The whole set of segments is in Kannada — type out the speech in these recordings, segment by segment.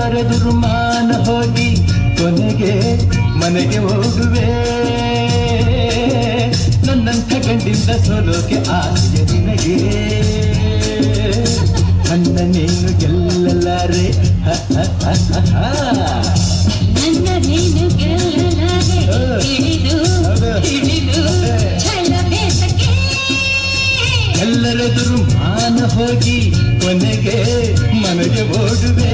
ಬರೆದುರು ಮಾನ ಹೋಗಿ ಕೊನೆಗೆ ಮನೆಗೆ ಹೋಗುವೆ. ನನ್ನಂಥ ಗಂಡಿಂದ ಸೋಲೋಕೆ ಆಸೆ ನಿನಗೆ. ನನ್ನ ನೀನು ಗೆಲ್ಲಲಾರೆ, ನನ್ನ ನೀನು ಗೆಲ್ಲಲಾರೆ, ಹಿಡಿದು ಹಿಡಿದು ಛಲಬೇಸಕ್ಕೆ. ಎಲ್ಲರೆದುರು ಮಾನ ಹೋಗಿ ಕೊನೆಗೆ ಮನೆಗೆ ಓಡುವೆ.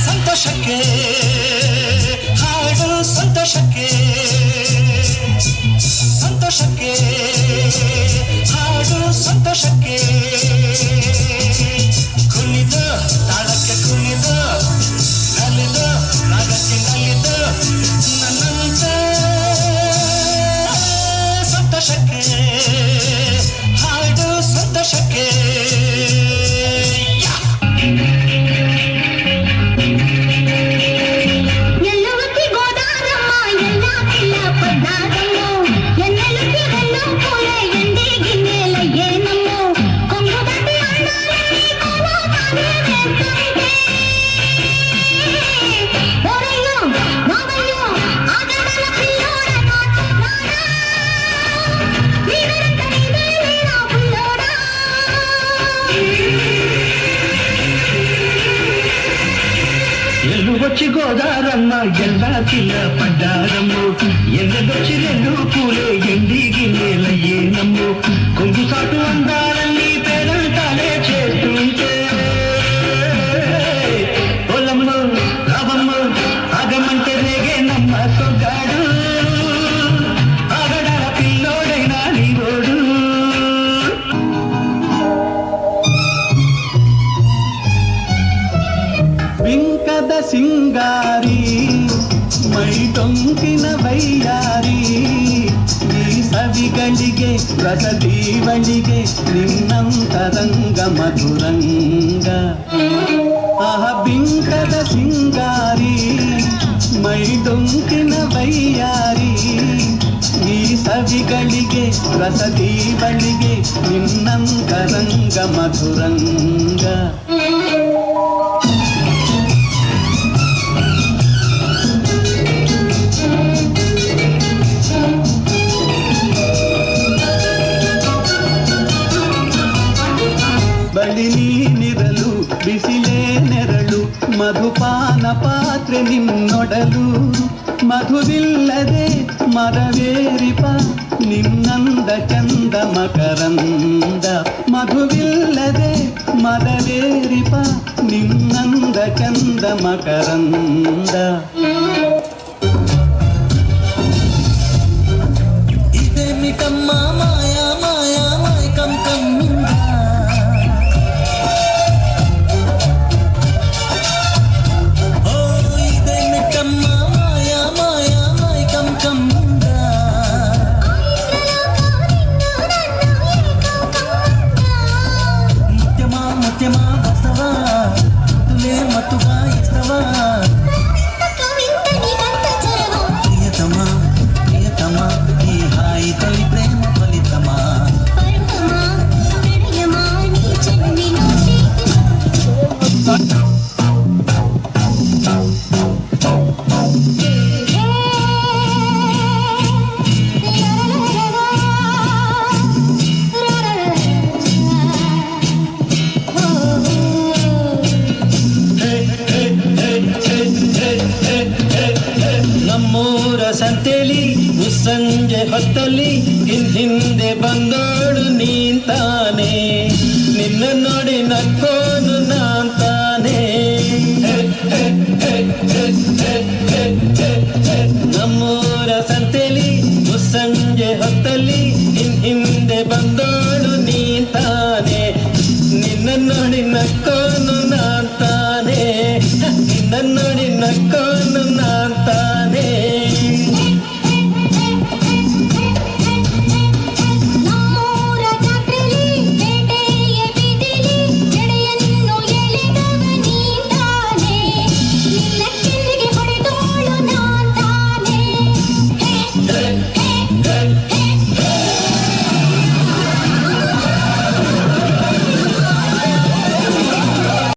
ಸಂತೋಷಕ್ಕೆ ಹಾಡು, ಸಂತೋಷಕ್ಕೆ ಸಂತೋಷಕ್ಕೆ ಹಾಡು, ಸಂತೋಷಕ್ಕೆ ಕುಣಿದು ತಾಳಕ್ಕೆ ಕುಣಿದು ನಲಿದು ರಾಗಕ್ಕೆ ನಲಿದು ನನ್ನಂತೆ ಸಂತೋಷಕ್ಕೆ ಹಾಡು, ಸಂತೋಷಕ್ಕೆ. ఎల్లువచ్చి గోదారమ్మ ఎల్లా పిల్ల పడ్డారమ్ము. ఎల్లదొచ్చి రెండు పూలే ఎండిగి నేలయ్యేనమ్ము. కొంగు సాటు అందాలన్నీ పేరంటాలే చేస్తుంటే పొలంలో లాభమ్మ ఆగమంటే రేగే నమ్మ సొగ్గాడు. ఆగడాల పిల్లోడైనా నీవోడు. ಬಿಂಕದ ಸಿಂಗಾರಿ ಮೈ ಟೊಂಕಿನ ವೈಯಾರಿ, ಈ ಸವಿಗಳಿಗೆ ರಸದೀವಳಿಗೆ ನಿನ್ನಂತರಂಗ ಮಧುರಂಗ. ಆಹ ಬಿಂಕದ ಸಿಂಗಾರಿ ಮೈ ಟೊಂಕಿನ ವೈಯಾರಿ, ಈ ಸವಿಗಳಿಗೆ ರಸದೀವಳಿಗೆ ನಿನ್ನಂತರಂಗ ಮಧುರಂಗ. ಬಳಿ ನೀನಿರಲು ಬಿಸಿಲೇ ನೆರಳು, ಮಧುಪಾನ ಪಾತ್ರೆ ನಿನ್ನೊಡಲು. ಮಧುವಿಲ್ಲದೆ ಮರವೇರಿಪ ನಿನ್ನಂದ ಚಂದ ಮಕರಂದ. ಮಧುವಿಲ್ಲದೆ ಮರವೇರಿಪ ನಿನ್ನಂದ ಚಂದ ಮಕರಂದ. ಇದೇಮಿಟಮ್ಮ ಮಾಯಾ ಮಾಯಾ ಮಾಯ ಕಂ ಕಮ್ಮಿಂದ. ಮುತ್ಯಮಾ ಬಸವ ತುಲೆ ಮತ್ತುಗ ಎಸ್ತವ. ಪ್ರಿಯತಮ ಪ್ರಿಯತಮ ಈ ಹಾಯಿ ತಳಿ ಪ್ರೇಮ ಫಲಿತಮ. ನಮ್ಮೂರ ಸಂತೆಲಿ ಮುಸ್ಸಂಜೆ ಹೊತ್ತಲ್ಲಿ ಹಿಂದೆ ಬಂದೋಳು ನೀಂತಾನೆ. ನಿನ್ನ ನೋಡಿ ನಕ್ಕೋನು ನಾಂತಾನೆ. ನಮ್ಮೂರ ಸಂತೆಲಿ ಮುಸ್ಸಂಜೆ ಹೊತ್ತಲ್ಲಿ ಹಿಂದೆ ಬಂದೋಳು ನೀಂತಾನೆ. ನಿನ್ನ ನೋಡಿ ನಕ್ಕೋ